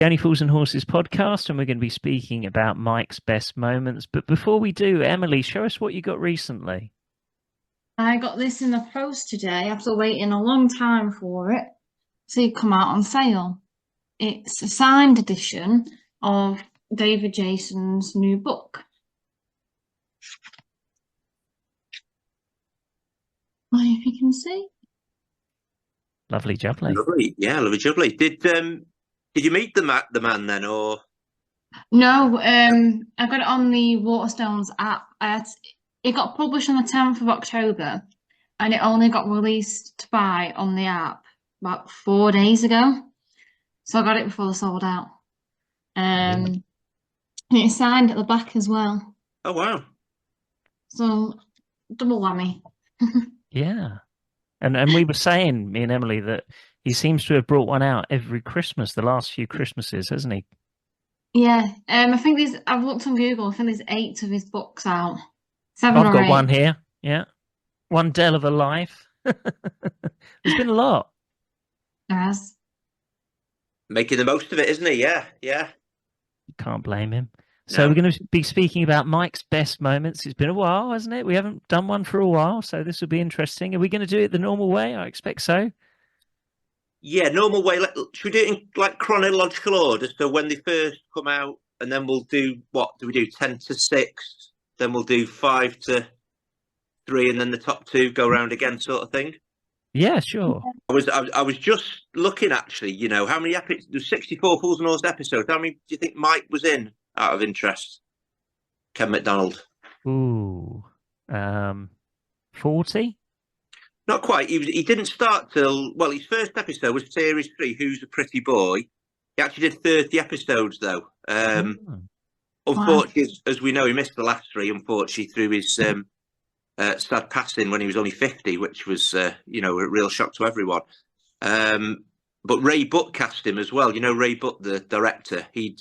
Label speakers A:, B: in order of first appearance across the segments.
A: Only Fools and Horses podcast, and we're going to be speaking about Mike's best moments. But before we do, Emily, show us what you got recently.
B: I got this in the post today after waiting a long time for it to come out on sale. It's a signed edition of David Jason's new book. If you can see.
A: Lovely jubbly.
C: Lovely, yeah, lovely jubbly. Did you meet the man then, or?
B: No, I got it on the Waterstones app. It got published on the 10th of October and it only got released to buy on the app about 4 days ago. So I got it before they sold out. And it's signed at the back as well.
C: Oh wow!
B: So double whammy.
A: Yeah. And we were saying, me and Emily, that he seems to have brought one out every Christmas, the last few Christmases, hasn't he?
B: Yeah. I think I've looked on Google, I think there's 8 of his books out. 7
A: I've
B: or
A: got
B: 8.
A: one here. Yeah. One Dell of a Life. There's been a lot.
B: Yes.
C: Making the most of it, isn't he? Yeah, yeah.
A: Can't blame him. So
C: No.
A: we're going to be speaking about Mike's best moments. It's been a while, hasn't it? We haven't done one for a while, so this will be interesting. Are we going to do it the normal way? I expect so.
C: Yeah, normal way. Should we do it in like chronological order? So when they first come out, and then we'll do what do we do? 10 to 6. Then we'll do 5 to 3, and then the top 2 go around again, sort of thing.
A: Yeah, sure.
C: I was just looking actually. You know how many episodes? There's 64 Fools and Horses episodes. How many do you think Mike was in? Out of interest, Ken MacDonald.
A: Ooh, 40?
C: Not quite. He didn't start till, well, his first episode was series 3, Who's a Pretty Boy. He actually did 30 episodes though.
A: Oh.
C: Unfortunately, as we know, he missed the last 3. Unfortunately, through his sad passing when he was only 50, which was a real shock to everyone. But Ray Butt cast him as well. You know, Ray Butt, the director, he'd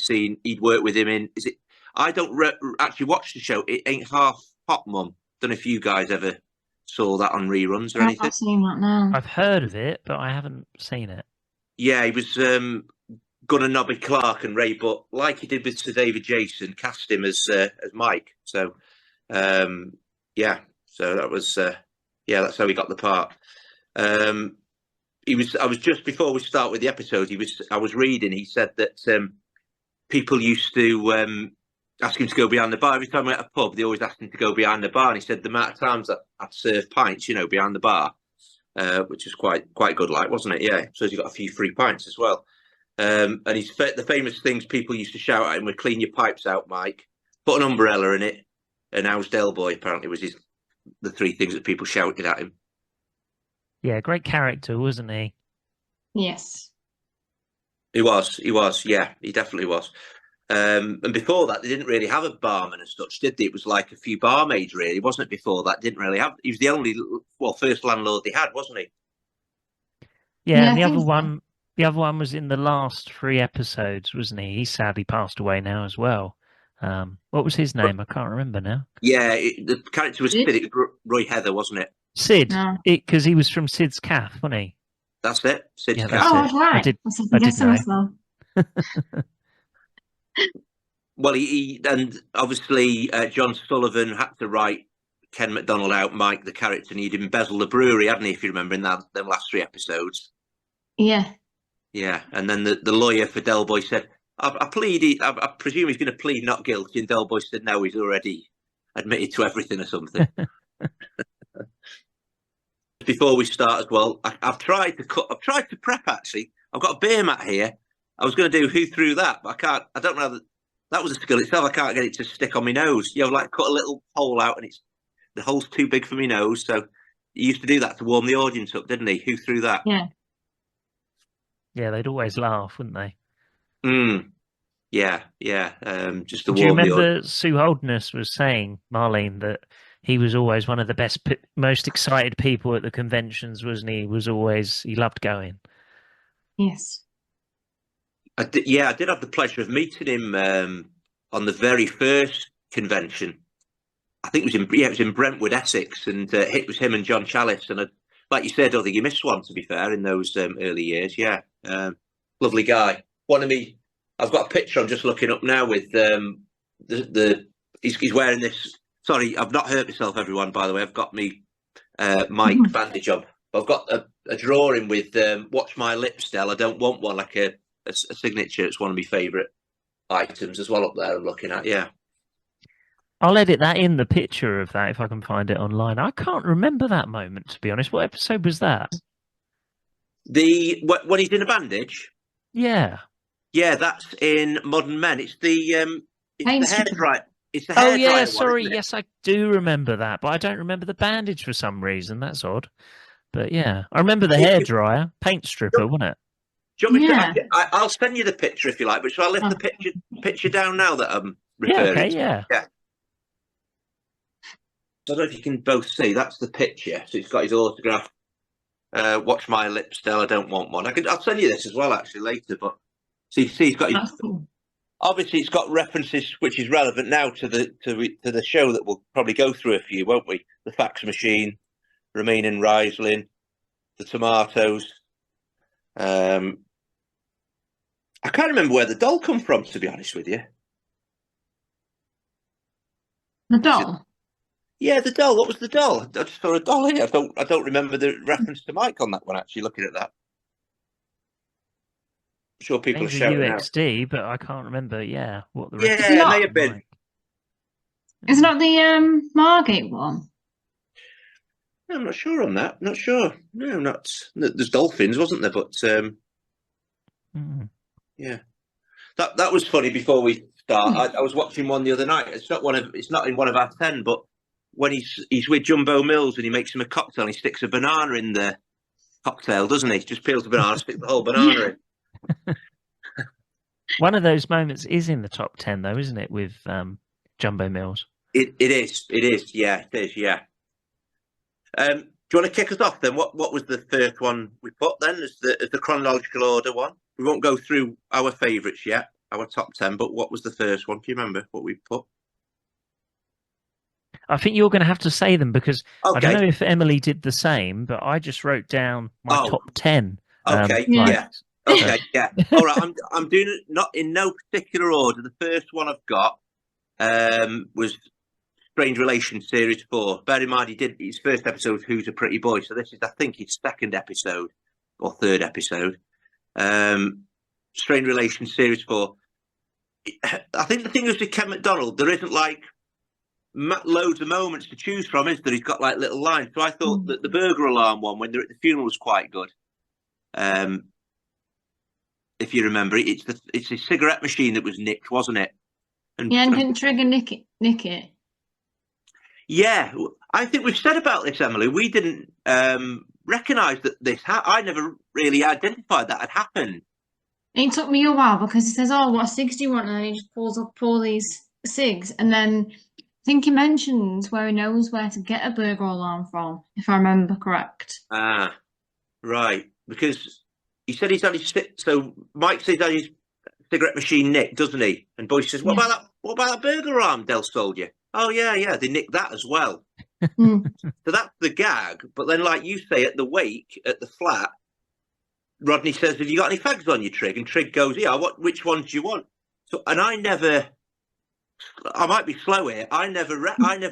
C: worked with him in, I don't actually watch the show. It Ain't Half Hot, Mum. Don't know if you guys ever saw that on reruns or anything.
B: I've seen that now.
A: I've heard of it, but I haven't seen it.
C: Yeah, he was Gunnar Nobby Clark, and Ray Butt, like he did with Sir David Jason, cast him as Mike. So, yeah, so that was, that's how he got the part. I was just before we start with the episode. I was reading. He said that people used to ask him to go behind the bar every time we at a pub. They always asked him to go behind the bar, and he said the amount of times that I'd serve pints, behind the bar, which is quite good, like, wasn't it? Yeah, so he got a few free pints as well. And the famous things people used to shout at him were "Clean your pipes out, Mike." Put an umbrella in it, and "How's Del Boy?" apparently was the 3 things that people shouted at him.
A: Yeah, great character, wasn't he?
B: Yes.
C: He was, yeah, he definitely was. And before that, they didn't really have a barman as such, did they? It was like a few barmaids, really, wasn't it? Before that, didn't really have. He was the only, first landlord they had, wasn't he?
A: Yeah,
B: Yeah,
A: and
B: I think so.
A: the other one was in the last 3 episodes, wasn't he? He sadly passed away now as well. What was his name? I can't remember now.
C: Yeah, the character was
B: Sid?
C: Sid. It was Roy Heather, wasn't it?
A: Sid,
B: No.
A: because he was from Sid's Calf, wasn't he?
C: That's it. Sid's
A: Yeah,
C: Cat.
A: that's
B: Oh,
A: it.
B: that's right.
A: I did
B: I
A: know.
B: guessing myself.
C: Well, and obviously John Sullivan had to write Ken MacDonald out, Mike, the character, and he'd embezzled the brewery, hadn't he? If you remember in them last 3 episodes.
B: Yeah.
C: Yeah, and then the lawyer for Del Boy said, I presume he's going to plead not guilty," and Del Boy said, "No, he's already admitted to everything," or something. Before we start as well, I've tried to prep actually. I've got a beer mat here. I was going to do Who Threw That, but I can't. I don't know that was a skill itself. I can't get it to stick on my nose. Like cut a little hole out, and the hole's too big for my nose. So he used to do that to warm the audience up, didn't he? Who threw that?
B: Yeah.
A: Yeah, they'd always laugh, wouldn't they?
C: Yeah, yeah. Just to
A: Do you
C: warm the
A: remember
C: audience.
A: Sue Holdness was saying, Marlene, that he was always one of the best, most excited people at the conventions, wasn't he? He loved going.
B: Yes.
C: I did have the pleasure of meeting him on the very first convention. I think it was in Brentwood, Essex, and it was him and John Chalice. And like you said, I don't think he missed one. To be fair, in those early years, yeah, lovely guy. One of me I've got a picture I'm just looking up now with he's wearing this. Sorry, I've not hurt myself, everyone. By the way, I've got me mic bandage on. I've got a drawing with "Watch My Lips, Del. I don't want one," like a signature. It's one of my favourite items as well up there. I'm looking at, yeah.
A: I'll edit that in the picture of that if I can find it online. I can't remember that moment, to be honest. What episode was that?
C: When he's in a bandage.
A: Yeah.
C: Yeah, that's in Modern Men. It's the hair dryer. It's the hair
A: Oh yeah,
C: dryer
A: sorry.
C: one,
A: Yes, I do remember that, but I don't remember the bandage for some reason. That's odd. But yeah, I remember the hair dryer, paint stripper, wasn't it?
C: Do you want me
B: Yeah.
C: to? I'll send you the picture if you like. But shall I lift the picture down now that I'm referring
A: Yeah. Okay.
C: to?
A: Yeah.
C: Yeah. I don't know if you can both see. That's the picture. So it's got his autograph. Watch My Lips, Del. I don't want one. I'll send you this as well, actually, later. But see, he's got his.
B: That's cool.
C: Obviously, it's got references which is relevant now to the show that we'll probably go through a few, won't we? The fax machine, Remain and Riesling, the tomatoes. I can't remember where the doll come from, to be honest with you.
B: The doll.
C: Yeah, the doll. What was the doll? I just saw a doll here. I don't remember the reference to Mike on that one. Actually, looking at that, I'm sure people
A: Names
C: are
A: a
C: shouting out.
A: UXD, but I can't remember. Yeah, what the
C: Yeah,
A: reference
C: it
B: not-
C: may have been.
A: Mike.
B: It's not the Margate one.
C: No, I'm not sure on that. Not sure. No, not. There's dolphins, wasn't there? But yeah, that was funny. Before we start, I was watching one the other night. It's not in one of our 10, but when he's with Jumbo Mills and he makes him a cocktail, and he sticks a banana in the cocktail, doesn't he? Just peels the banana, sticks the whole banana in.
A: One of those moments is in the top 10, though, isn't it? With Jumbo Mills.
C: It is. Yeah, it is. Yeah. Do you want to kick us off then? What was the first one we put then as the chronological order one? We won't go through our favourites yet, our top 10, but what was the first one? Do you remember what we put?
A: I think you're going to have to say them because
C: Okay.
A: I don't know if Emily did the same, but I just wrote down my top 10.
C: Okay. Yeah. Okay. Yeah. All right. I'm doing it not in no particular order. The first one I've got was Strange Relations Series 4. Bear in mind, he did his first episode, Who's a Pretty Boy? So this is, I think, his second episode or third episode. Strange Relations Series 4. I think the thing is with Ken MacDonald, there isn't like loads of moments to choose from, is there? He's got like little lines. So I thought that the burglar alarm one, when they're at the funeral, was quite good. If you remember, it's a cigarette machine that was nicked, wasn't it?
B: And didn't Trigger nick it?
C: Yeah, I think we've said about this, Emily. We didn't recognise that this. I never really identified that had happened.
B: It took me a while because he says, "Oh, what cigs do you want?" And then he just pulls up all these cigs, and then I think he mentions where he knows where to get a burglar alarm from, if I remember correct.
C: Ah, right. Because he said he's had his so Mike says he's had his cigarette machine nicked, doesn't he? And Boyce says, "What about that? What about that burglar alarm Del sold you?" Oh yeah, they nicked that as well. So that's the gag. But then, like you say, at the wake at the flat, Rodney says, "Have you got any fags on your Trig?" And Trig goes, "Yeah. Which ones do you want?" So, and I might be slow here. I never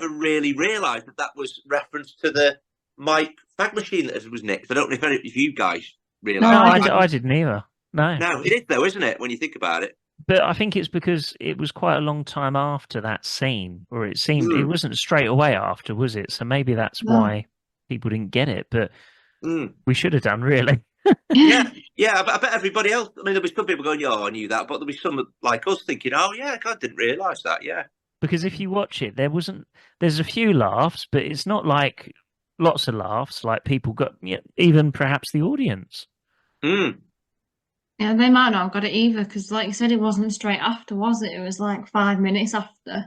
C: really realised that was reference to the Mike fag machine that was nicked. I don't know if you guys realised.
A: No, I didn't either. No,
C: it is though, isn't it? When you think about it.
A: But I think it's because it was quite a long time after that scene, or it seemed it wasn't straight away after, was it? So maybe that's why people didn't get it. But we should have done, really.
C: yeah. I bet everybody else. I mean, there'll be some people going, "Oh, I knew that," but there'll be some like us thinking, "Oh, yeah, God, I didn't realise that." Yeah.
A: Because if you watch it, there's a few laughs, but it's not like lots of laughs. Like people got, even perhaps the audience.
B: Yeah, they might not have got it either because, like you said, it wasn't straight after, was it? It was like 5 minutes after.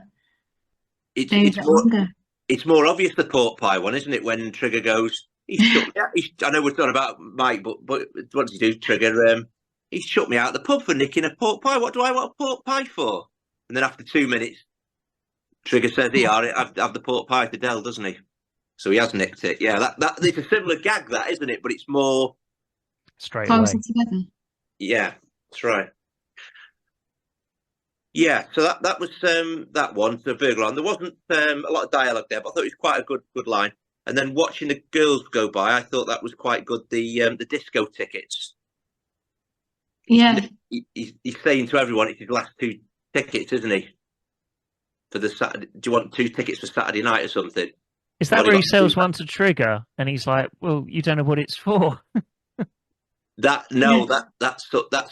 C: It's more obvious the pork pie one, isn't it? When Trigger goes, I know we're talking about Mike, but what does he do, Trigger? He shut me out of the pub for nicking a pork pie. What do I want a pork pie for? And then after 2 minutes, Trigger says, have the pork pie to Del, doesn't he? So he has nicked it. Yeah, that it's a similar gag, that, isn't it? But it's more
A: straight away
B: together.
C: Yeah, that's right. Yeah, so that was that one, the burglar alarm. There wasn't a lot of dialogue there, but I thought it was quite a good line. And then watching the girls go by, I thought that was quite good. The disco tickets.
B: Yeah.
C: He's saying to everyone, it's his last two tickets, isn't he? For the Saturday, do you want two tickets for Saturday night or something?
A: Is that where he sells one to Trigger, and he's like, "Well, you don't know what it's for."
C: That's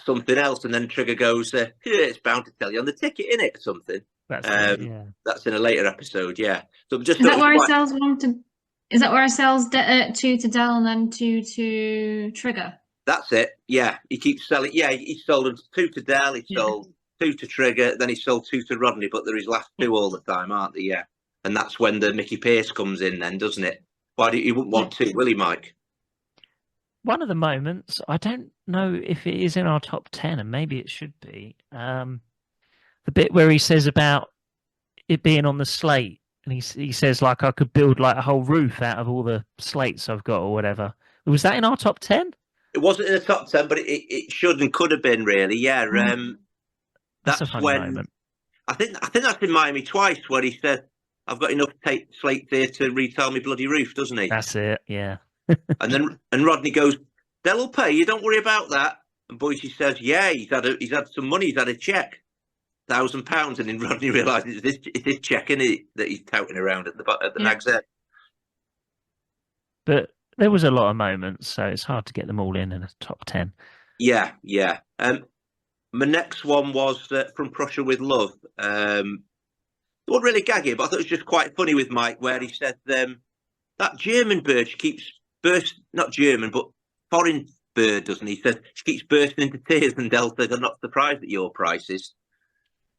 C: something else. And then Trigger goes, "Yeah, it's bound to tell you on the ticket, in it, or something."
A: That's right, yeah.
C: That's in a later episode, yeah. So just
B: is that where he sells one to? Is that where he sells two to Del and then two to Trigger?
C: That's it. Yeah, he keeps selling. Yeah, he sold them two to Del. He sold two to Trigger. Then he sold two to Rodney. But they're his last two all the time, aren't they? Yeah. And that's when the Mickey Pierce comes in, then, doesn't it? Why do you wouldn't want two, will he, Mike?
A: One of the moments, I don't know if it is in our top 10, and maybe it should be, the bit where he says about it being on the slate, and he says, like, I could build like a whole roof out of all the slates I've got or whatever. Was that in our top 10?
C: It wasn't in the top 10, but it should and could have been, really. Yeah.
A: That's a funny moment.
C: I think that's in Miami Twice, where he said, "I've got enough slates here to retile my bloody roof," doesn't he?
A: That's it, yeah.
C: and Rodney goes, "They'll pay you, don't worry about that." And Boise says, "Yeah, he's had some money, he's had a check, £1,000." And then Rodney realizes it's his check, isn't it, that he's touting around at the Nags Head.
A: But there was a lot of moments, so it's hard to get them all in a top 10.
C: Yeah. My next one was From Prussia with Love. It wasn't really gaggy, but I thought it was just quite funny with Mike, where he said that German bird, she keeps not German, but foreign bird, doesn't he? He says she keeps bursting into tears, and Del says, "I'm not surprised at your prices."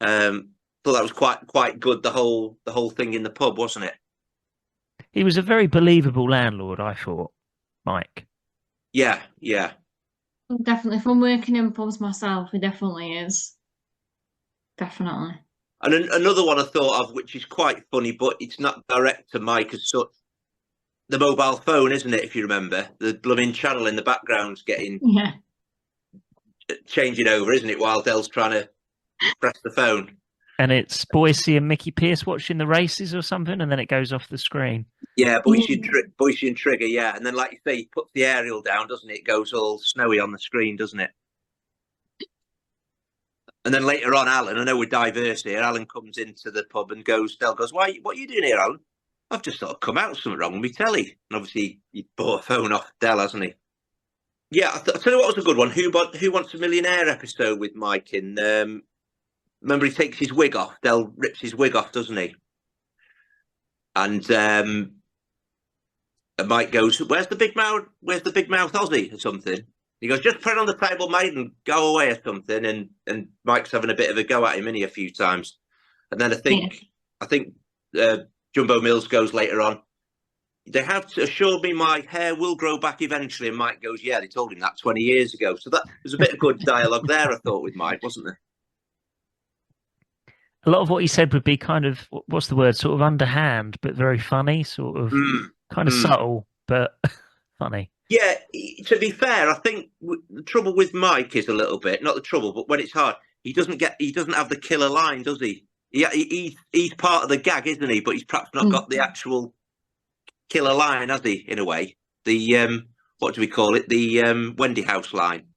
C: Thought that was quite good. The whole thing in the pub, wasn't it?
A: He was a very believable landlord, I thought, Mike.
C: Yeah.
B: Definitely. From working in pubs myself, he definitely is. Definitely.
C: And another one I thought of, which is quite funny, but it's not direct to Mike as such. The mobile phone, isn't it? If you remember, the blooming channel in the background's changing over, isn't it? While Del's trying to press the phone.
A: And it's Boise and Mickey Pierce watching the races or something, and then it goes off the screen.
C: Yeah, Boise and Trigger, yeah. And then, like you say, he puts the aerial down, doesn't it? It goes all snowy on the screen, doesn't it? And then later on, Alan, I know we're diverse here, Alan comes into the pub and Del goes, what are you doing here, Alan? I've just thought I'd come out, something wrong with my telly. And obviously, he bought a phone off Del, hasn't he? Yeah, I'll tell you what was a good one. Who Wants a Millionaire episode with Mike in... remember, he takes his wig off. Del rips his wig off, doesn't he? And Mike goes, "Where's the big mouth Aussie?" or something. He goes, "Just put it on the table, mate, and go away," or something. And Mike's having a bit of a go at him, a few times. And then I think Jumbo Mills goes later on, "They have assured me my hair will grow back eventually." And Mike goes, "Yeah, they told him that 20 years ago." So that was a bit of good dialogue there, I thought, with Mike, wasn't there?
A: A lot of what he said would be kind of, what's the word, sort of underhand, but very funny, sort of kind of subtle, but funny.
C: Yeah, to be fair, I think the trouble with Mike is a little bit, not the trouble, but when it's hard, he doesn't have the killer line, does he? He's part of the gag, isn't he? But he's perhaps not got the actual killer line, has he, in a way? The, what do we call it? The Wendy House line.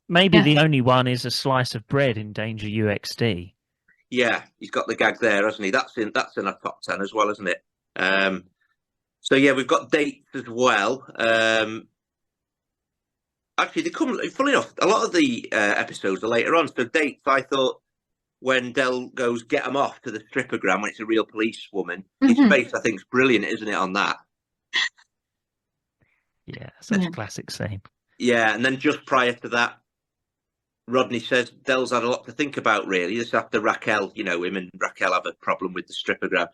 A: Maybe the only one is a slice of bread in Danger UXD.
C: Yeah, he's got the gag there, hasn't he? That's in our top 10 as well, isn't it? So yeah, we've got dates as well. Actually, they come, funny enough, a lot of the episodes are later on. So dates, I thought, when Del goes, "Get him off," to the strippogram when it's a real police woman, his face, I think, is brilliant, isn't it, on that?
A: Yeah, such a classic scene.
C: Yeah, and then just prior to that, Rodney says Del's had a lot to think about, really. Just after Raquel, him and Raquel have a problem with the strippogram.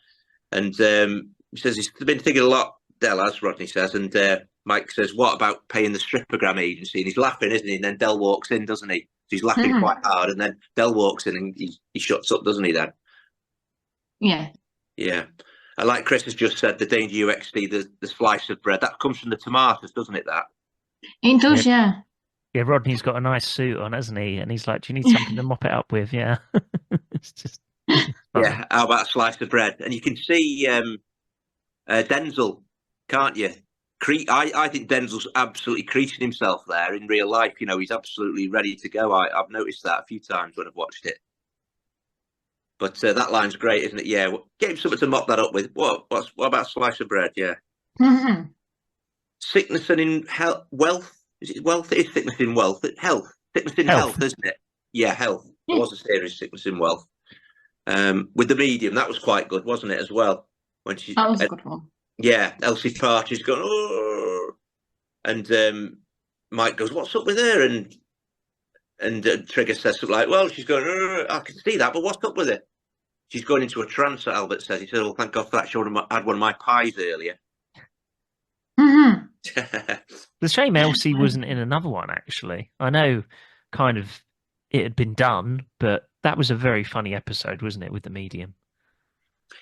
C: And he says he's been thinking a lot, Del has, Rodney says. And Mike says, "What about paying the strippogram agency?" And he's laughing, isn't he? And then Del walks in, doesn't he? So he's laughing quite hard. And then Del walks in and he shuts up, doesn't he, then?
B: Yeah.
C: Yeah. And like Chris has just said, the Danger UXD, the slice of bread, that comes from the tomatoes, doesn't it, that?
B: It does, yeah.
A: Yeah, Rodney's got a nice suit on, hasn't he? And he's like, "Do you need something to mop it up with?" Yeah, it's just funny.
C: Yeah, how about a slice of bread? And you can see Denzel, can't you? I think Denzel's absolutely creasing himself there in real life. You know, he's absolutely ready to go. I've noticed that a few times when I've watched it. But that line's great, isn't it? Yeah, get him something to mop that up with. What about a slice of bread? Yeah.
B: Mhm.
C: Sickness and in health, wealth. Is it wealth? It is sickness in wealth. Health. Sickness in
A: Health.
C: health, isn't it? Yeah, health. There
B: Yeah.
C: was a series, Sickness in Wealth. With the medium, that was quite good, wasn't it, as well? When she,
B: That was a good one.
C: yeah, Elsie Partridge going, oh, and Mike goes, "What's up with her?" And Trigger says something like, "Well, she's going, oh, I can see that, but what's up with her?" She's going into a trance. Albert says. He said, "Oh, thank God for that. She had one of my pies earlier."
B: Mhm.
A: The shame Elsie wasn't in another one, actually. I know kind of it had been done, but that was a very funny episode, wasn't it, with the medium?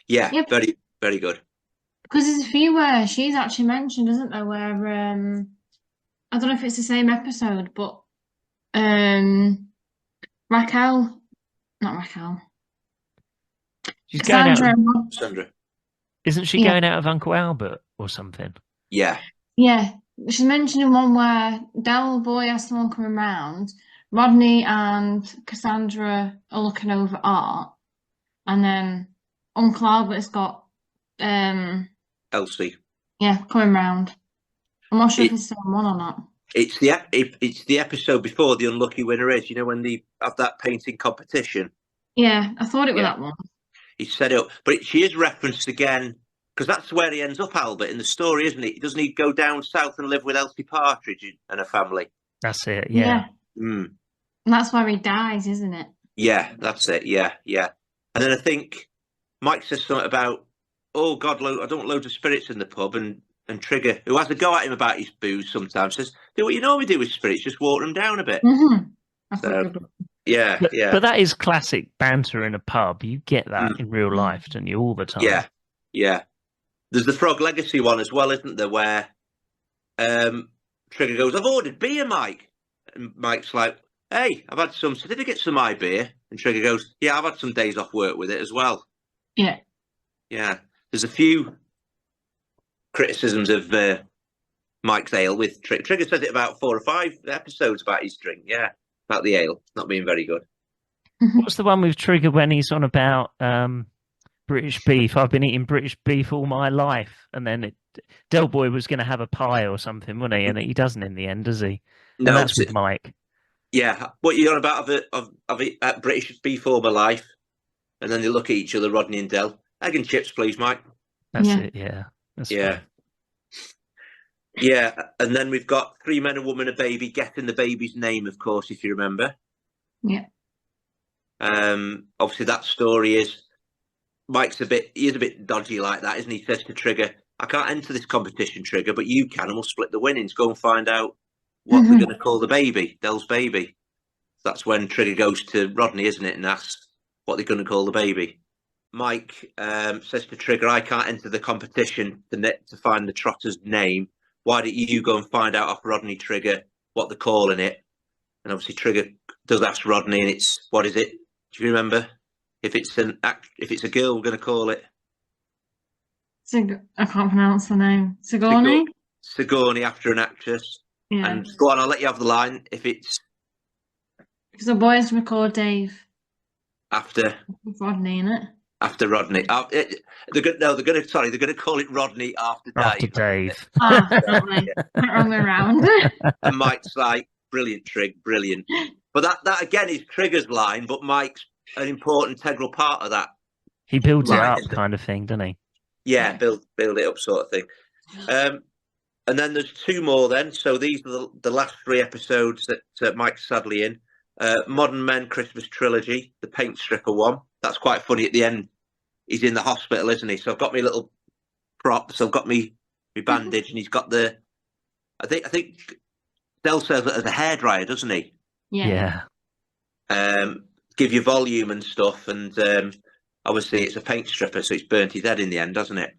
C: Yeah,
B: Yep.
C: very, very good.
B: Because there's a few where she's actually mentioned, isn't there? Where I don't know if it's the same episode, but Raquel, not Raquel,
A: She's going out
B: Cassandra.
A: of,
C: Sandra.
A: isn't she
B: Yeah,
A: going out of Uncle Albert or something?
C: Yeah,
B: yeah. She's mentioning one where Del Boy has someone coming round. Rodney and Cassandra are looking over art, and then Uncle Albert's got
C: Elsie.
B: yeah, coming round. I'm not sure if
C: It,
B: it's the same one or not.
C: it's the episode before the unlucky winner is. You know when they have that painting competition.
B: Yeah, I thought it was
C: Yeah,
B: that one.
C: he set it up, but she is referenced again because that's where he ends up, Albert, in the story, isn't he? Doesn't he go down south and live with Elsie Partridge and her family?
A: That's it, yeah.
B: Yeah,
C: Mm.
B: and that's where he dies, isn't it?
C: Yeah, that's it. Yeah, yeah. And then I think Mike says something about, "Oh God, I don't want loads of spirits in the pub," and Trigger, who has a go at him about his booze sometimes, says, "Do what you normally do with spirits, just water them down a bit."
B: Mm-hmm. I thought
C: So
B: it was
C: yeah, yeah,
A: But that is classic banter in a pub. You get that
C: mm,
A: in real life, don't you, all the time?
C: yeah, yeah. There's the Frog Legacy one as well, isn't there? Where Trigger goes, "I've ordered beer, Mike," and Mike's like, "Hey, I've had some certificates for my beer," and Trigger goes, "Yeah, I've had some days off work with it as well."
B: yeah.
C: Yeah, there's a few criticisms of Mike's ale with Trigger. Trigger says it about 4 or 5 episodes about his drink. Yeah, about the ale not being very good.
A: What's the one with Trigger when he's on about British beef? I've been eating British beef all my life, and then Del Boy was going to have a pie or something, wasn't he? And he doesn't in the end, does he? And
C: No,
A: that's with Mike.
C: yeah. What you on about of British beef all my life, and then they look at each other, Rodney and Del. Egg and chips, please, Mike.
A: That's
B: Yeah.
A: it. Yeah, that's
C: Yeah.
A: funny.
C: Yeah, and then we've got 3 men, a woman, a baby. Getting the baby's name, of course, if you remember.
B: Yeah.
C: Obviously, that story is Mike's he is a bit dodgy like that, isn't he? He says to Trigger, "I can't enter this competition, Trigger, but you can, and we'll split the winnings. Go and find out what they're going to call the baby, Del's baby." That's when Trigger goes to Rodney, isn't it, and asks what they're going to call the baby. Mike says to Trigger, "I can't enter the competition to find the trotter's name. Why don't you go and find out off Rodney, Trigger, what they're calling it?" And obviously Trigger does ask Rodney, and it's, what is it? Do you remember? If it's a girl, we're going to call it
B: I can't pronounce the name. Sigourney?
C: Sigourney, after an actress.
B: Yeah.
C: And go on, I'll let you have the line. If it's
B: Because the boys record Dave
C: after
B: with Rodney in it.
C: after Rodney, they're going to call it Rodney after
A: After
C: Dave.
A: Dave.
B: Ah, lovely. Wrong way around.
C: And Mike's like, "Brilliant, Trig, brilliant." But that again is Trigger's line, but Mike's an important integral part of that.
A: He builds it
C: Right,
A: up,
C: isn't it?
A: kind of thing, doesn't he?
C: Yeah, build it up, sort of thing. And then there's 2 more. Then, so these are the last 3 episodes that Mike's sadly in. Modern Men Christmas Trilogy, the paint stripper one. That's quite funny at the end. He's in the hospital, isn't he? So I've got my little props. I've got my bandage, and he's got the. I think Del says it as a hairdryer, doesn't he?
B: Yeah.
C: Give you volume and stuff, and obviously it's a paint stripper, so it's burnt his head in the end, doesn't it?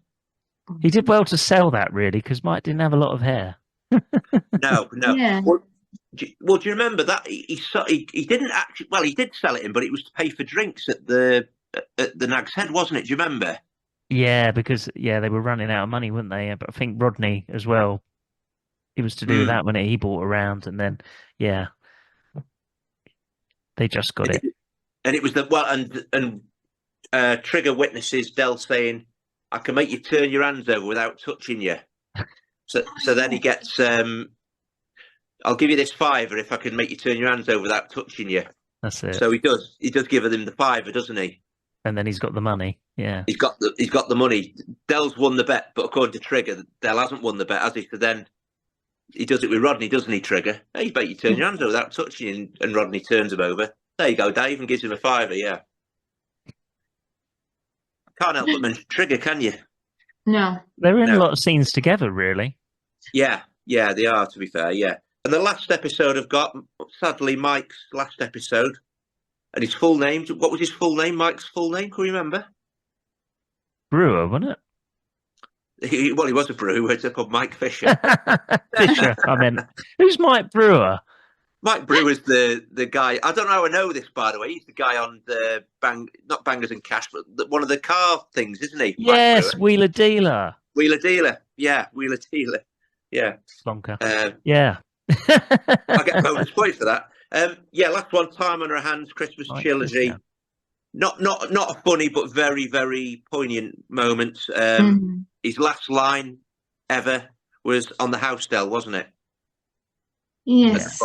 A: He did well to sell that, really, because Mike didn't have a lot of hair.
C: No.
B: Yeah.
C: Well, do you remember that he didn't actually? Well, he did sell it in, but it was to pay for drinks at the Nags Head, wasn't it? Do you remember?
A: Yeah, because they were running out of money, weren't they? But I think Rodney as well. It was to do with
C: Mm.
A: that when he bought around, and then they just got it.
C: And it was Trigger witnesses Del saying, "I can make you turn your hands over without touching you." So then he gets, "I'll give you this £5 if I can make you turn your hands over without touching you."
A: That's it.
C: So he does give them the £5, doesn't he?
A: And then he's got the money. Yeah,
C: he's got the money. Del's won the bet, but according to Trigger, Del hasn't won the bet, has he? So then he does it with Rodney, doesn't he? Trigger, hey, you bet you turn your hands over without touching you, and Rodney turns him over. There you go, Dave, and gives him a £5. Yeah, can't help but mention Trigger, can you?
B: No.
A: they're in a lot of scenes together, really.
C: Yeah, they are. To be fair, yeah. And the last episode I've got, sadly, Mike's last episode, and his full name. What was his full name? Mike's full name? Can you remember?
A: Brewer, wasn't it?
C: He was a brewer. It's called Mike Fisher.
A: Fisher, I meant. Who's Mike Brewer?
C: Mike Brewer's the guy. I don't know how I know this, by the way. He's the guy on the not Bangers and Cash, but one of the car things, isn't he?
A: Yes, Wheeler Dealer.
C: Wheeler Dealer. Yeah, Wheeler Dealer. Yeah.
A: Slonker. Yeah.
C: I get a bonus point for that. Last one, Time on Our Hands, Christmas
A: Mike
C: trilogy.
A: Fisher.
C: Not a funny, but very, very poignant moment. His last line ever was on the house, Del, wasn't it?
B: Yes.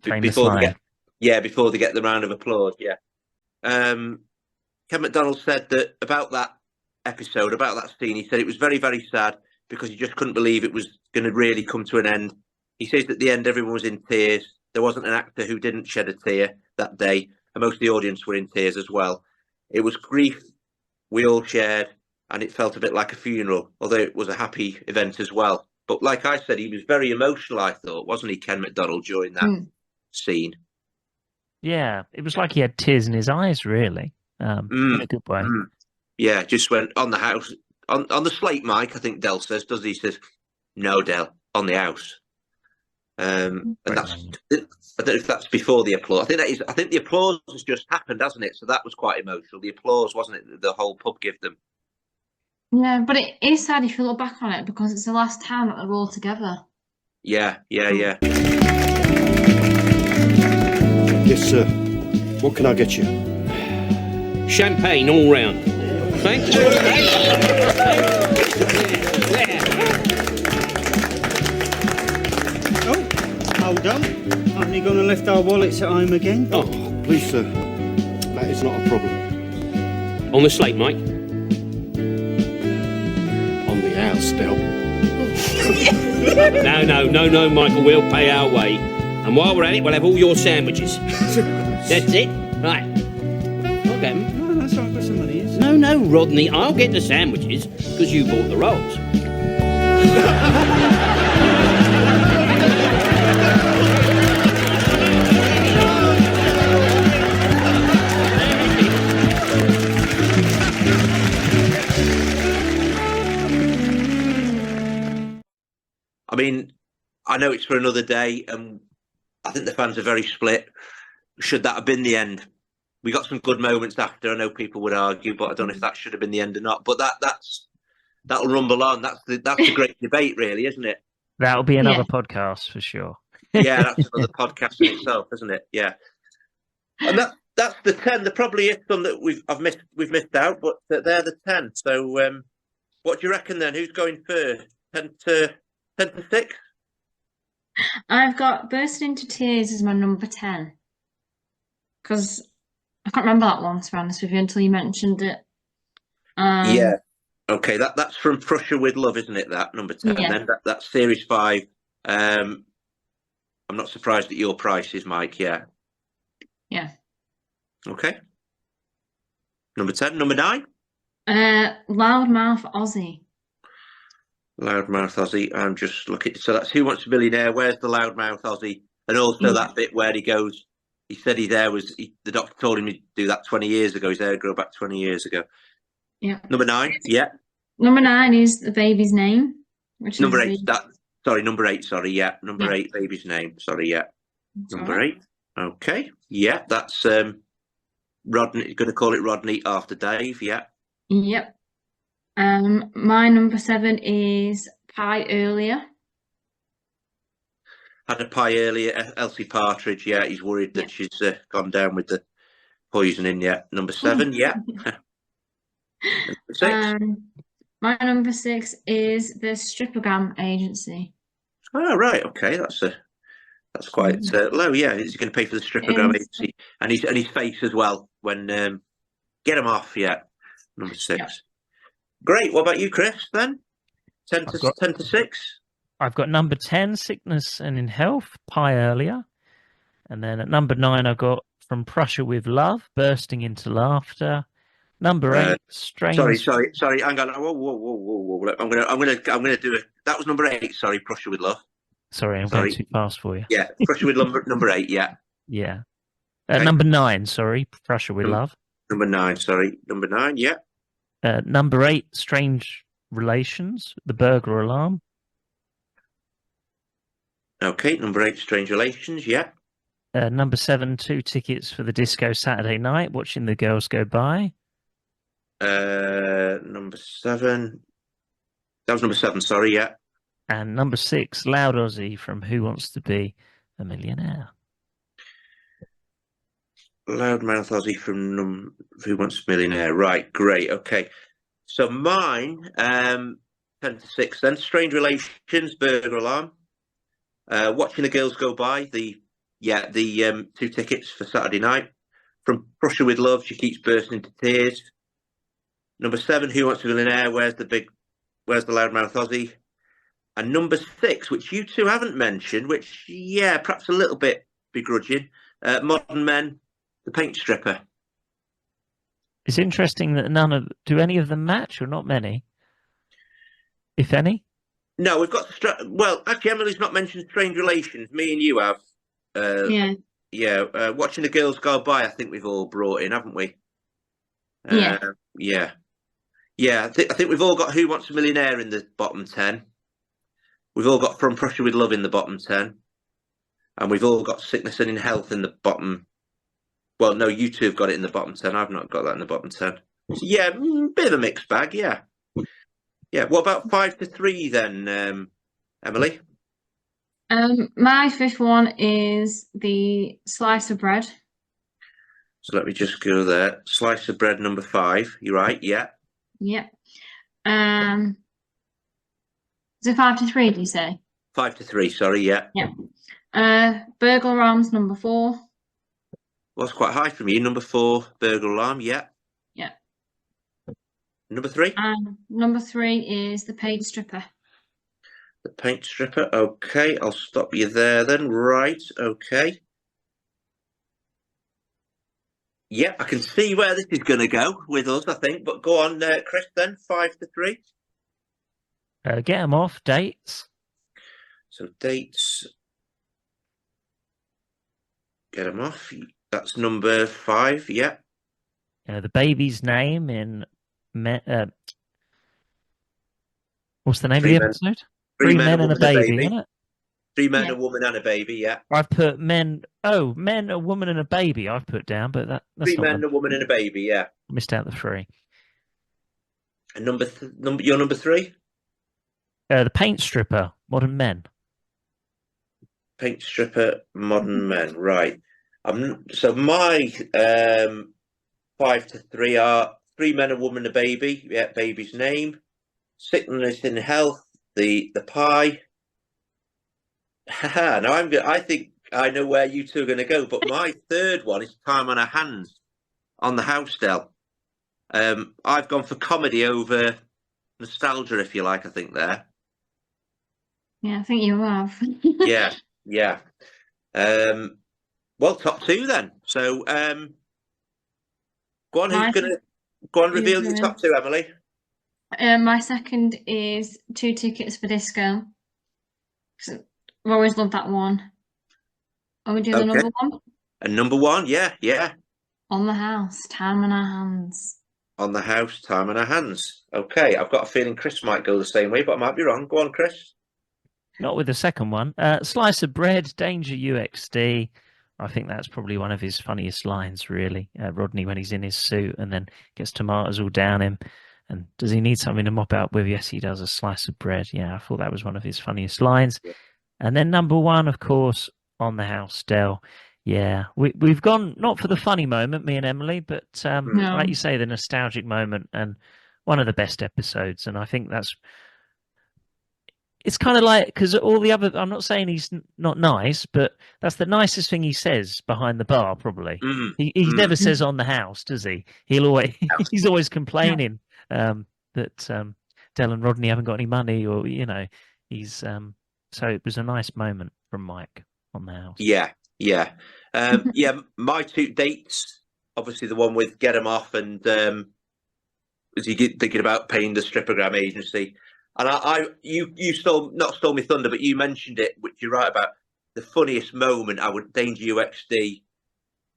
C: Before they get the round of applause. Yeah. Ken MacDonald said that about that episode, about that scene. He said it was very, very sad because he just couldn't believe it was going to really come to an end. He says at the end, everyone was in tears. There wasn't an actor who didn't shed a tear that day, and most of the audience were in tears as well. It was grief we all shared, and it felt a bit like a funeral, although it was a happy event as well. But like I said, he was very emotional, I thought, wasn't he, Ken MacDonald, during that scene?
A: Yeah, it was like he had tears in his eyes, really, in a good way.
C: Yeah, just went on the house, on the slate, Mike, I think Del says, does he? He says, no, Del, on the house. And that's, I don't know if that's before the applause. I think the applause has just happened, hasn't it? So that was quite emotional. The applause, wasn't it, the whole pub give them?
B: Yeah, but it is sad if you look back on it because it's the last time that they're all together.
C: Yeah.
D: Yes, sir. What can I get you?
E: Champagne all round. Thanks.
D: Oh, hold on. Aren't you going to left our wallets at home again?
E: Oh,
D: please, sir. That is not a problem.
E: on the slate, Mike.
D: On the house, Del.
E: No, Michael. We'll pay our way. And while we're at it, we'll have all your sandwiches. That's it. Right. I'll get them.
D: No, that's right. Got some money.
E: No, Rodney. I'll get the sandwiches because you bought the rolls.
C: I mean, I know it's for another day, and I think the fans are very split. Should that have been the end? We got some good moments after. I know people would argue, but I don't know if that should have been the end or not. But that'll rumble on. That's the great debate, really, isn't it?
A: That'll be another podcast for sure.
C: Yeah, that's another podcast in itself, isn't it? Yeah, and that's the 10. There probably is some that we've missed out, but they're the 10. So, what do you reckon then? Who's going first? 10 to 6?
B: I've got Bursting into Tears as my number 10 because I can't remember that one, to be honest with you, until you mentioned it.
C: Yeah. Okay, that's from Prussia with Love, isn't it? That number 10.
B: Yeah.
C: And then that's series 5. I'm not surprised at your prices, Mike. Yeah.
B: Yeah.
C: Okay. Number 10. Number 9.
B: Loudmouth Aussie.
C: Loudmouth Aussie. I'm just looking. So that's Who Wants a Millionaire. Where's the Loudmouth Aussie? And also that bit where he goes. He said the doctor told him to do that 20 years ago. His hair grew back 20 years ago.
B: Yeah.
C: Number 9. Yeah.
B: Number 9 is The Baby's Name, which
C: Number
B: is
C: 8. Sorry, number 8. Sorry, yeah, number
B: Yeah.
C: 8. Baby's name. Sorry, yeah,
B: That's
C: number
B: all right.
C: 8. Okay, yeah, that's Rodney. Going to call it Rodney after Dave. Yeah.
B: Yep. My number 7 is Pie Earlier.
C: Had a pie earlier. Elsie Partridge. Yeah, he's worried that she's gone down with the poisoning. Yeah, number 7. Yeah. Number 6.
B: My number 6 is the Strippergram Agency.
C: Oh right, okay, that's quite low. Yeah, he's going to pay for the strippergram agency and his face as well when get him off. Yeah, number 6.
B: Yep.
C: Great. What about you, Chris? Then 10 to 6.
A: I've got number 10, Sickness and in Health, Pie Earlier. And then at number 9, I've got From Prussia with Love, Bursting into Laughter. Number 8, Strange.
C: Sorry. Hang on. Whoa. I'm gonna do it. That was number 8. Sorry, Prussia with Love.
A: Sorry, I'm going too fast for you.
C: Yeah, Prussia with Love, number 8. Yeah.
A: Yeah.
C: Okay.
A: Number 9, sorry, Prussia with Love.
C: Number 9, sorry. Number 9, yeah.
A: Number 8, Strange Relations, The Burglar Alarm.
C: Okay, number 8, Strange Relations, yeah.
A: Number 7, 2 tickets for the disco Saturday night, Watching the Girls Go By.
C: Number 7. That was number 7, sorry, yeah.
A: And number 6, Loud Aussie from Who Wants to Be a Millionaire.
C: Loudmouth Aussie from Who Wants a Millionaire. Right, great, okay. So mine, 10 to 6 then. Strange Relations, Burglar Alarm. Watching the Girls Go By, the 2 tickets for Saturday night. From Prussia with Love, She Keeps Bursting into Tears. Number 7, Who Wants a Millionaire, Where's the Loudmouth Aussie? And number 6, which you two haven't mentioned, which, yeah, perhaps a little bit begrudging, Modern Men, The Paint Stripper.
A: It's interesting that do any of them match or not many? If any?
C: No, we've got, well, actually, Emily's not mentioned Strange Relations. Me and you have. Yeah, Watching the Girls Go By, I think we've all brought in, haven't we? Yeah. I think we've all got Who Wants a Millionaire in the bottom 10. We've all got From Prussia with Love in the bottom 10. And we've all got Sickness and in Health in the bottom. Well, no, you two have got it in the bottom 10. I've not got that in the bottom 10. So, yeah, bit of a mixed bag, yeah. Yeah, what about 5 to 3 then, Emily?
B: My 5th one is the Slice of Bread.
C: So let me just go there. Slice of Bread, number 5. You're right, yeah.
B: Yep. Is it 5 to 3, do you say?
C: 5 to 3, sorry, yeah.
B: Yeah. Burglar Alarm's number 4.
C: Well, that's quite high from you. Number 4, Burglar Alarm, yeah.
B: Yeah.
C: Number 3?
B: Number 3 is The Paint Stripper.
C: The Paint Stripper, okay. I'll stop you there then. Right, okay. Yeah, I can see where this is going to go with us, I think. But go on, Chris, then. 5 to 3.
A: Get them off. Dates.
C: So dates. Get them off. That's number 5, yeah.
A: The baby's name in... what's the name of the episode? Three Men and a Baby, isn't it?
C: 3 men, a woman and a baby, yeah.
A: I've put men, men, a woman and a baby I've put down, but that's
C: 3
A: not
C: men, a woman and a baby, yeah.
A: Missed out the 3.
C: And your number 3?
A: The Paint Stripper, Modern Men.
C: Paint Stripper, Modern Men, right. So my 5 to 3 are 3 men, a woman, a baby, yeah, baby's name. Sickness in Health, the pie. Now I think I know where you two are going to go, but my 3rd one is Time on Our Hands on the House Del. I've gone for comedy over nostalgia, if you like. I think there.
B: Yeah, I think you have.
C: yeah. Well, top 2 then. So, go on. Who's gonna go on? Reveal your top 2, Emily.
B: My 2nd is 2 Tickets for Disco. I've always loved that one. Are we doing the number 1?
C: And number 1, yeah.
B: On the House, Time on Our Hands.
C: On the House, Time on Our Hands. Okay, I've got a feeling Chris might go the same way, but I might be wrong. Go on, Chris.
A: Not with the second one. Slice of bread, danger UXD. I think that's probably one of his funniest lines, really. Rodney when he's in his suit and then gets tomatoes all down him. And does he need something to mop out with? Yes, he does. A slice of bread. Yeah, I thought that was one of his funniest lines.
C: Yeah.
A: And then number one, of course, on the house, Del. Yeah, we've gone not for the funny moment, me and Emily, but
B: No.
A: like you say, the nostalgic moment and one of the best episodes. And I think it's kind of like, because all the other, I'm not saying he's not nice, but that's the nicest thing he says behind the bar, probably. He never says on the house, does he? He's always complaining that Del and Rodney haven't got any money, or he's so it was a nice moment from Mike on the house.
C: Yeah. Yeah, my two dates, obviously the one with Get 'em Off and was he thinking about paying the strippogram agency? And you not stole my thunder, but you mentioned it, which you're right about. The funniest moment, Danger UXD.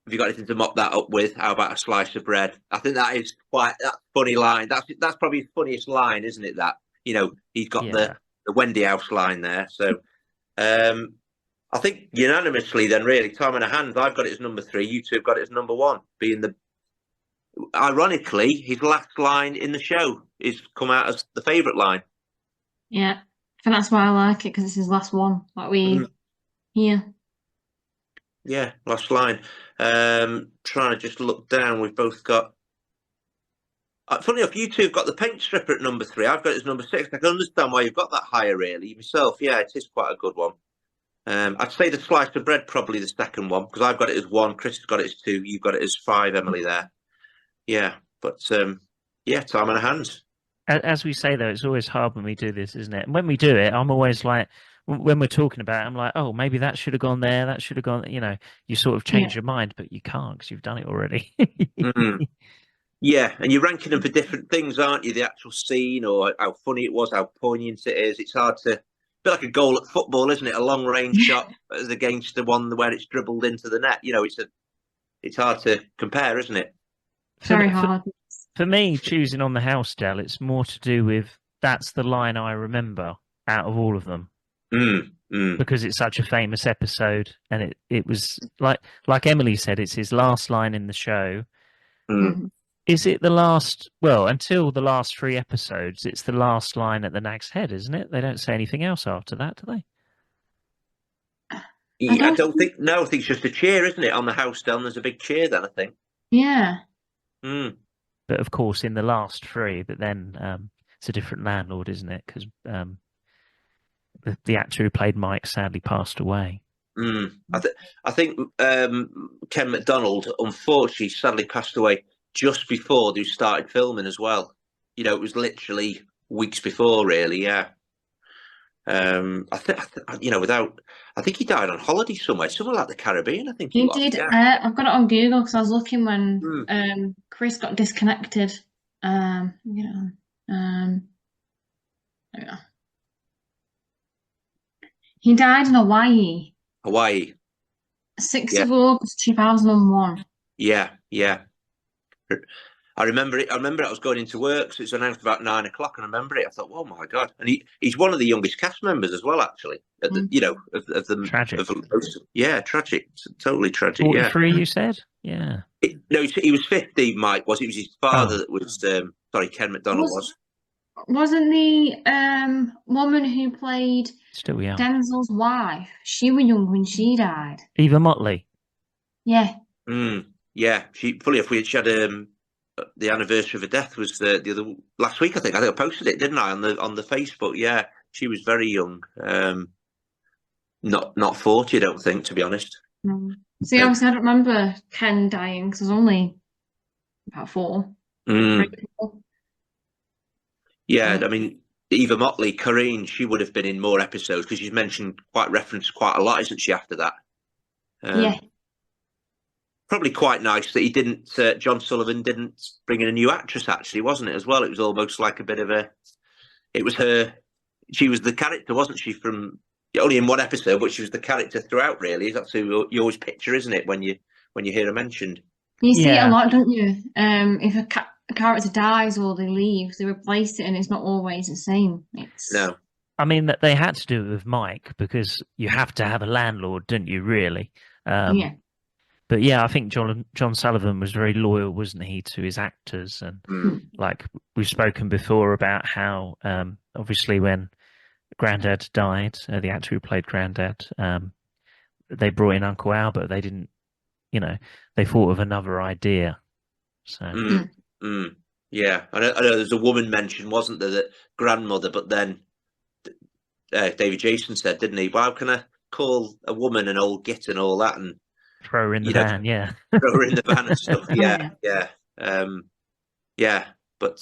C: Have you got anything to mop that up with? How about a slice of bread? I think that is quite that funny line. That's probably his funniest line, isn't it? That he's got the Wendy House line there. So I think unanimously, then really, time in a hand. I've got it as number 3. You two have got it as number 1, being ironically his last line in the show is come out as the favourite line.
B: Yeah, I think that's why I like it, because it's his last one. Yeah,
C: last line. Trying to just look down. We've both got. Funny enough, you two have got the paint stripper at number 3. I've got it as number 6. I can understand why you've got that higher, really. Myself, yeah, it is quite a good one. I'd say the slice of bread probably the second one, because I've got it as 1. Chris has got it as 2. You've got it as 5, Emily. There, yeah. But time in our hands.
A: As we say, though, it's always hard when we do this, isn't it? And when we do it, I'm always like, when we're talking about it, I'm like, oh, maybe that should have gone there. That should have gone, you sort of change your mind, but you can't because you've done it already.
C: Yeah, and you're ranking them for different things, aren't you? The actual scene, or how funny it was, how poignant it is. It's hard to, a bit like a goal at football, isn't it? A long range shot as against the one where it's dribbled into the net. It's hard to compare, isn't it?
B: very hard.
A: For me, choosing on the house, Del, it's more to do with that's the line I remember out of all of them. Because it's such a famous episode, and it was like Emily said, it's his last line in the show. Is it the last? Well, until the last 3 episodes, it's the last line at the Nags Head, isn't it? They don't say anything else after that, do they?
C: I don't think. No, I think it's just a cheer, isn't it? On the house down, there's a big cheer then, I think.
B: Yeah.
A: But of course, in the last 3, but then it's a different landlord, isn't it? Because the actor who played Mike sadly passed away.
C: I think Ken MacDonald, unfortunately, sadly passed away just before they started filming as well. It was literally weeks before, really. Yeah. I think he died on holiday somewhere like the Caribbean. I think he
B: did.
C: Yeah.
B: I've got it on Google because I was looking when Chris got disconnected. There we go. He died in Hawaii. 6th of August 2001.
C: Yeah. I remember it. I was going into work, so it was announced about 9 o'clock, and I remember it. I thought, oh my God. And he's one of the youngest cast members as well, actually. Of the
A: tragic.
C: Tragic. Totally tragic.
A: 43, you said? Yeah.
C: No, he was 50, Mike was. It was his father that was, Ken MacDonald was.
B: Wasn't the woman who played
A: Still young.
B: Denzel's wife, she was young when she died?
A: Eva Motley.
B: Yeah.
C: Yeah. She had the anniversary of her death was the other last week. I think I posted it, didn't I, on the Facebook? Yeah, she was very young. Not 40, I don't think, to be honest.
B: See, obviously, I don't remember Ken dying because I was only about 4.
C: Yeah, I mean, Eva Motley, Corinne, she would have been in more episodes because she's referenced quite a lot, isn't she? After that,
B: yeah.
C: Probably quite nice that John Sullivan didn't bring in a new actress, actually, wasn't it, as well? It was almost like a bit of it was her, she was the character, wasn't she, from, only in one episode, but she was the character throughout, really. That's who you always picture, isn't it, when you hear her mentioned.
B: You see it a lot, don't you? If a character dies or they leave, they replace it, and it's not always the same.
C: No.
A: I mean, that they had to do it with Mike because you have to have a landlord, don't you? Really.
B: Yeah.
A: But yeah, I think John Sullivan was very loyal, wasn't he, to his actors? And like we've spoken before about how obviously when Grandad died, the actor who played Grandad, they brought in Uncle Albert. They didn't, they thought of another idea. So
C: yeah, I know there's a woman mentioned, wasn't there, that grandmother, but then David Jason said, didn't he? Well, how can I call a woman an old git and all that, and
A: throw her in the van, yeah.
C: throw her in the van and stuff. Yeah. But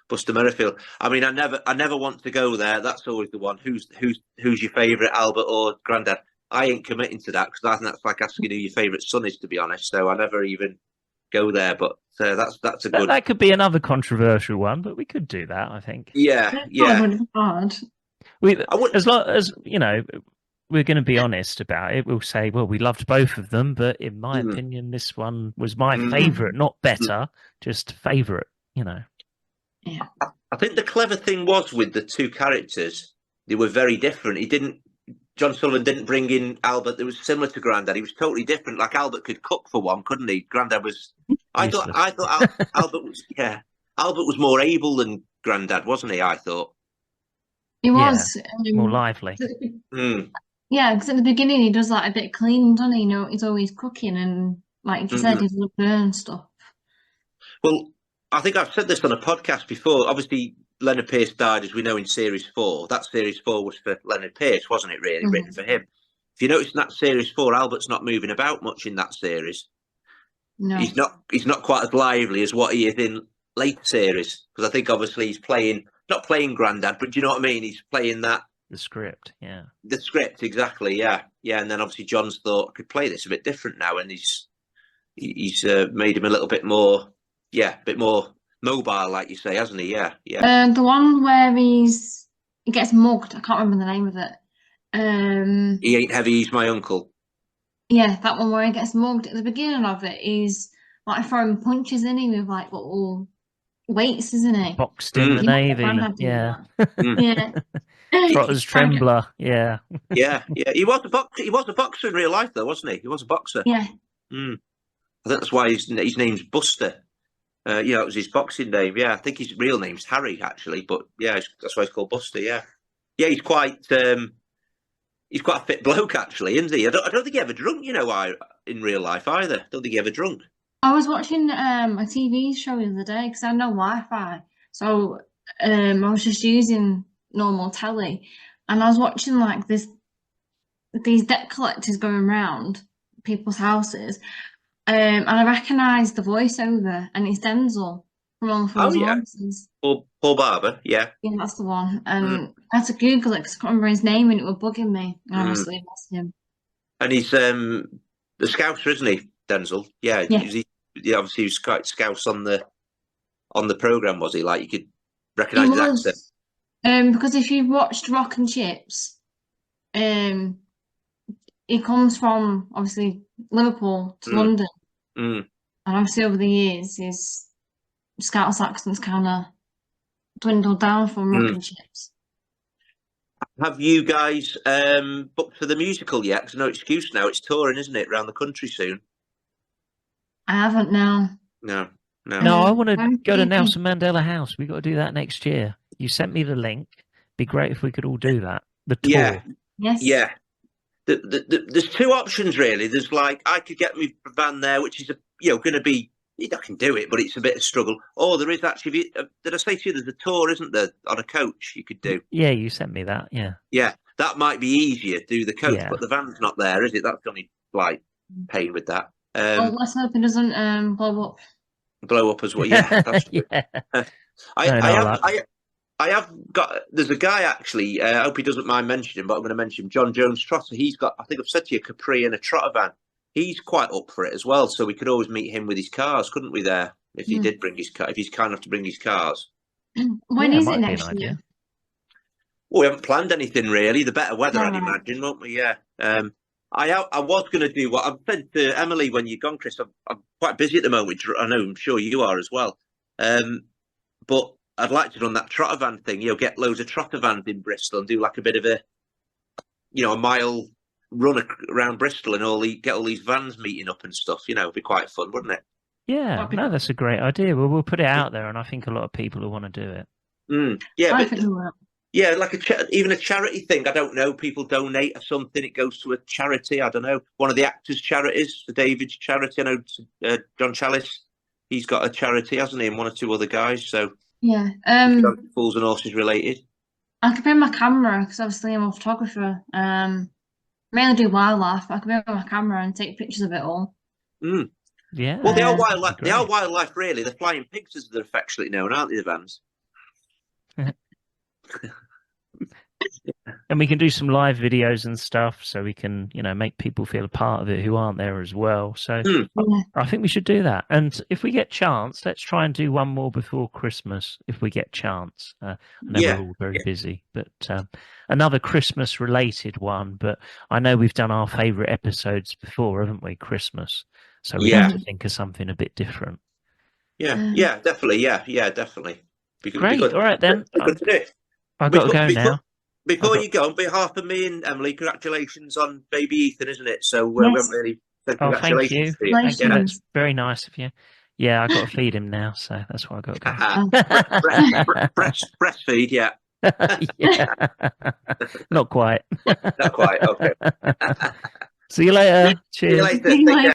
C: Buster Merrifield. I mean, I never want to go there. That's always the one. Who's your favourite, Albert or Grandad? I ain't committing to that because I think that's like asking who your favourite son is, to be honest. So I never even go there. But that's a good.
A: That could be another controversial one, but we could do that. I think.
C: Yeah.
B: Hard.
A: As long as we're going to be honest about it. We'll say, well, we loved both of them, but in my opinion, this one was my favourite, not better, just favourite.
B: Yeah.
C: I think the clever thing was with the two characters, they were very different. John Sullivan didn't bring in Albert that was similar to Grandad. He was totally different. Like Albert could cook for one, couldn't he? Grandad was. I thought Albert was. Yeah, Albert was more able than Grandad, wasn't he? I thought
B: he was
A: more lively.
B: Yeah, because at the beginning he does like a bit of cleaning, doesn't he? He's always cooking and, like you said, he's gonna burn stuff.
C: Well, I think I've said this on a podcast before. Obviously, Leonard Pearce died, as we know, in Series 4. That Series 4 was for Leonard Pearce, wasn't it, really? Written for him. If you notice in that Series 4, Albert's not moving about much in that series.
B: No.
C: He's not quite as lively as what he is in later series. Because I think, obviously, he's not playing Grandad, but do you know what I mean? He's playing that.
A: The script, yeah.
C: The script, exactly, yeah. Yeah, and then, obviously, John's thought, I could play this a bit different now. And he's made him a little bit more, a bit more mobile, like you say, hasn't he? Yeah.
B: The one where he gets mugged, I can't remember the name of it.
C: He ain't heavy, he's my uncle.
B: Yeah, that one where he gets mugged. At the beginning of it, he's like throwing punches in him with like little weights, isn't he?
A: Boxed in the Navy, yeah.
B: Yeah.
A: Trotter's Trembler, yeah.
C: Yeah. He was a boxer in real life, though, wasn't he? He was a boxer.
B: Yeah.
C: I think that's why his name's Buster. It was his boxing name. Yeah, I think his real name's Harry, actually. But yeah, that's why he's called Buster. Yeah, he's quite a fit bloke, actually, isn't he? I don't think he ever drunk, in real life either. I don't think he ever drunk.
B: I was watching a TV show the other day because I had no Wi-Fi, so I was just using normal telly, and I was watching like these debt collectors going around people's houses. And I recognised the voiceover, and it's Denzel from All the Fools and Horses.
C: Paul Barber, yeah.
B: Yeah, that's the one. And I had to Google it because I couldn't remember his name, and it was bugging me. And obviously, it was him.
C: And he's the Scouser, isn't he, Denzel? Yeah. Obviously, he was quite Scouse on the programme, was he? Like, you could recognise his accent.
B: Because if you've watched Rock and Chips, he comes from, obviously, Liverpool to London. And obviously over the years, his Scouse accent's kind of dwindled down from Rock and Chips.
C: Have you guys booked for the musical yet? Because no excuse now. It's touring, isn't it, around the country soon?
B: I haven't now.
C: No.
A: I want to go to Nelson Mandela House. We got to do that next year. You sent me the link. Be great if we could all do that. The tour.
C: Yeah.
B: Yes.
C: Yeah. There's two options, really. There's like, I could get my van there, which is going to be, I can do it, but it's a bit of a struggle. Or there is actually, did I say to you, there's a tour, isn't there, on a coach you could do?
A: Yeah, you sent me that, yeah.
C: Yeah, that might be easier, do the coach, but the van's not there, is it? That's the only, pain with that.
B: Well, let's hope it doesn't blow up.
C: Blow up as well, yeah. That's
A: yeah.
C: I have got. There's a guy actually. I hope he doesn't mind mentioning, but I'm going to mention him. John Jones Trotter. He's got. I think I've said to you, a Capri and a Trotter van. He's quite up for it as well. So we could always meet him with his cars, couldn't we? There, if he did bring his car, if he's kind enough to bring his cars.
B: When is it next year?
C: Well, we haven't planned anything really. The better weather, I'd imagine, won't we? Yeah. I was going to do what I've said to Emily when you're gone, Chris. I'm quite busy at the moment. I know. I'm sure you are as well. But I'd like to run that trotter van thing. Get loads of trotter vans in Bristol and do like a bit of a mile run around Bristol and get all these vans meeting up and stuff. It'd be quite fun, wouldn't it?
A: Yeah,
B: That'd be
A: no,
B: good.
A: that's a great idea. Well, we'll put it out there, and I think a lot of people will want to do it.
C: Yeah,
B: I
C: but
B: think we will.
C: yeah, like even a charity thing. I don't know. People donate or something. It goes to a charity. I don't know. One of the actors' charities, the David's charity. I know John Chalice. He's got a charity, hasn't he? And one or two other guys. So
B: Yeah.
C: Fools and Horses related.
B: I could bring my camera because obviously I'm a photographer. Mainly do wildlife, but I could bring my camera and take pictures of it all.
A: Yeah.
C: Well, they are
A: that'd be
C: wildlife. They are
A: great.
C: wildlife, really. The flying pigs, as they're affectionately known, aren't they? The vans.
A: And we can do some live videos and stuff, so we can, make people feel a part of it who aren't there as well. So
B: Yeah.
A: I think we should do that. And if we get chance, let's try and do one more before Christmas. If we get chance, I know we're all very busy, but another Christmas-related one. But I know we've done our favourite episodes before, haven't we? Christmas, so we have to think of something a bit different.
C: Yeah, definitely. Yeah, definitely.
A: Great. All right then.
C: Good to do it.
A: I've got to go now.
C: Before you go, on behalf of me and Emily, congratulations on baby Ethan, isn't it? So we
B: Yes.
C: haven't really said
A: Oh, thank you.
C: congratulations to you.
B: Thank
A: Yeah,
B: you.
A: that's very nice of you. Yeah, I've got to feed him now, so that's why I've got to go.
C: Breastfeed, yeah.
A: Yeah. Not quite.
C: Not quite, okay.
A: See you later.
C: See you
A: Cheers.
C: later.
B: See you
C: Take
B: later.
C: care.